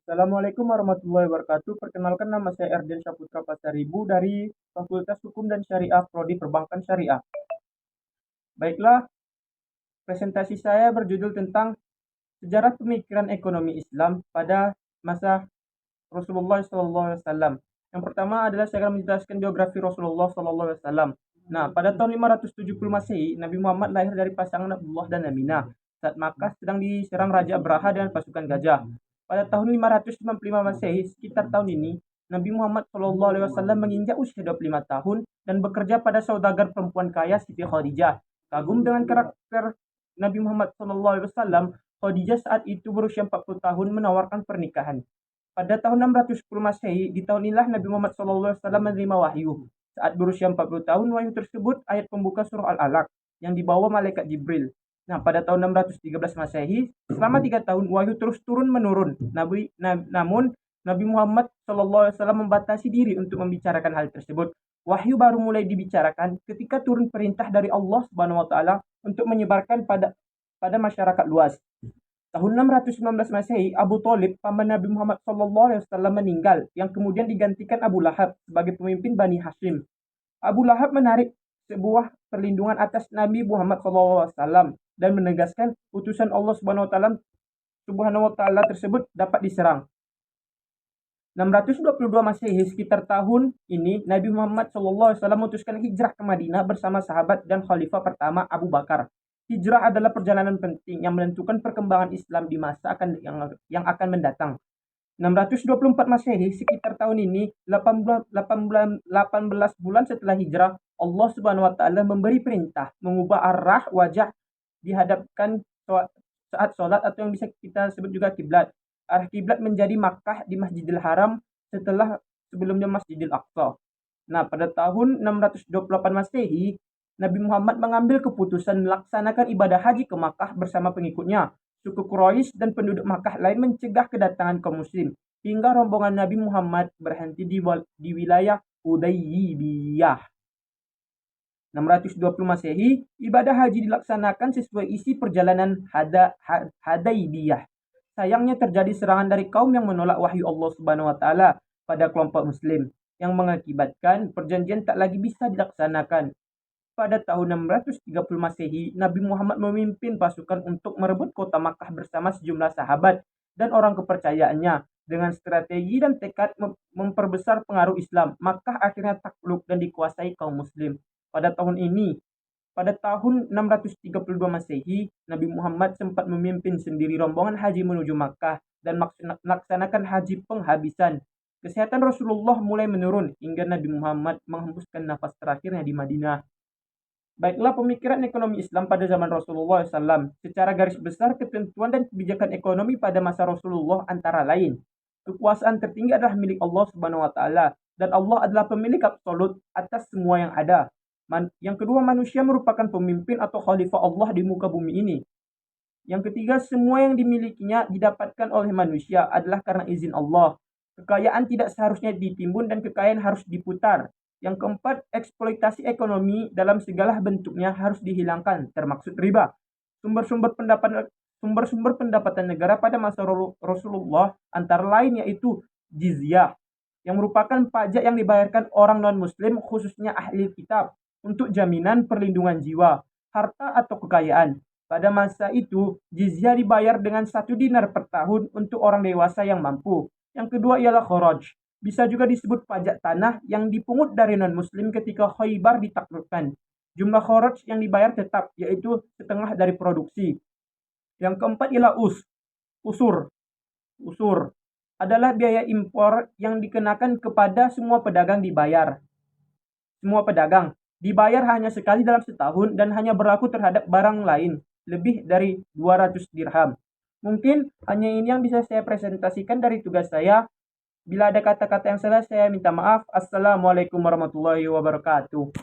Assalamualaikum warahmatullahi wabarakatuh. Perkenalkan, nama saya Erden Syaputra Pasaribu dari Fakultas Hukum dan Syariah Prodi Perbankan Syariah. Baiklah, presentasi saya berjudul tentang sejarah pemikiran ekonomi Islam pada masa Rasulullah SAW. Yang pertama adalah saya akan menjelaskan biografi Rasulullah SAW. Nah, pada tahun 570 Masehi, Nabi Muhammad lahir dari pasangan Abdullah dan Aminah saat Makkah sedang diserang Raja Abraha dengan pasukan gajah. Pada tahun 555 Masehi, sekitar tahun ini, Nabi Muhammad SAW menginjak usia 25 tahun dan bekerja pada saudagar perempuan kaya Siti Khadijah. Kagum dengan karakter Nabi Muhammad SAW, Khadijah saat itu berusia 40 tahun menawarkan pernikahan. Pada tahun 610 Masehi, di tahun inilah Nabi Muhammad SAW menerima wahyu. Saat berusia 40 tahun, wahyu tersebut ayat pembuka surah Al-Alaq yang dibawa malaikat Jibril. Nah, pada tahun 613 Masehi, selama 3 tahun wahyu terus turun-menurun. Namun, Nabi Muhammad SAW membatasi diri untuk membicarakan hal tersebut. Wahyu baru mulai dibicarakan ketika turun perintah dari Allah Subhanahu wa taala untuk menyebarkan pada masyarakat luas. Tahun 619 Masehi, Abu Thalib, paman Nabi Muhammad SAW meninggal, yang kemudian digantikan Abu Lahab sebagai pemimpin Bani Hashim. Abu Lahab menarik sebuah perlindungan atas Nabi Muhammad SAW dan menegaskan utusan Allah Subhanahu wa taala tersebut dapat diserang. 622 Masehi, sekitar tahun ini, Nabi Muhammad SAW memutuskan hijrah ke Madinah bersama sahabat dan khalifah pertama Abu Bakar. Hijrah adalah perjalanan penting yang menentukan perkembangan Islam di masa yang akan mendatang. 624 Masehi, sekitar tahun ini, 18 bulan setelah hijrah, Allah Subhanahu wa taala memberi perintah mengubah arah wajah dihadapkan saat sholat, atau yang bisa kita sebut juga kiblat. Arah kiblat menjadi Makkah di Masjidil Haram sebelumnya Masjidil Aqsa. Nah, pada tahun 628 Masehi, Nabi Muhammad mengambil keputusan melaksanakan ibadah haji ke Makkah bersama pengikutnya. Suku Quraisy dan penduduk Makkah lain mencegah kedatangan kaum muslim, hingga rombongan Nabi Muhammad berhenti di wilayah Hudaybiyah. 620 Masehi, ibadah haji dilaksanakan sesuai isi perjalanan Hudaybiyah. Sayangnya terjadi serangan dari kaum yang menolak wahyu Allah Subhanahu wa taala pada kelompok muslim, yang mengakibatkan perjanjian tak lagi bisa dilaksanakan. Pada tahun 630 Masehi, Nabi Muhammad memimpin pasukan untuk merebut kota Makkah bersama sejumlah sahabat dan orang kepercayaannya. Dengan strategi dan tekad memperbesar pengaruh Islam, Makkah akhirnya takluk dan dikuasai kaum muslim. Pada tahun 632 Masehi, Nabi Muhammad sempat memimpin sendiri rombongan haji menuju Makkah dan melaksanakan haji penghabisan. Kesehatan Rasulullah mulai menurun hingga Nabi Muhammad menghembuskan nafas terakhirnya di Madinah. Baiklah, pemikiran ekonomi Islam pada zaman Rasulullah SAW. Secara garis besar, ketentuan dan kebijakan ekonomi pada masa Rasulullah antara lain: kekuasaan tertinggi adalah milik Allah Subhanahu wa taala, dan Allah adalah pemilik absolut atas semua yang ada. Yang kedua, manusia merupakan pemimpin atau khalifah Allah di muka bumi ini. Yang ketiga, semua yang dimilikinya didapatkan oleh manusia adalah karena izin Allah. Kekayaan tidak seharusnya ditimbun dan kekayaan harus diputar. Yang keempat, eksploitasi ekonomi dalam segala bentuknya harus dihilangkan, termasuk riba. Sumber-sumber pendapatan negara pada masa Rasulullah antara lain yaitu jizyah, yang merupakan pajak yang dibayarkan orang non-muslim, khususnya ahli kitab, untuk jaminan perlindungan jiwa, harta atau kekayaan. Pada masa itu, jizyah dibayar dengan 1 dinar per tahun untuk orang dewasa yang mampu. Yang kedua ialah kharaj. Bisa juga disebut pajak tanah yang dipungut dari non-muslim ketika Khaybar ditaklukkan. Jumlah kharaj yang dibayar tetap, yaitu setengah dari produksi. Yang keempat ialah usur. Usur adalah biaya impor yang dikenakan kepada semua pedagang dibayar hanya sekali dalam setahun dan hanya berlaku terhadap barang lain lebih dari 200 dirham. Mungkin hanya ini yang bisa saya presentasikan dari tugas saya. Bila ada kata-kata yang salah, saya minta maaf. Assalamualaikum warahmatullahi wabarakatuh.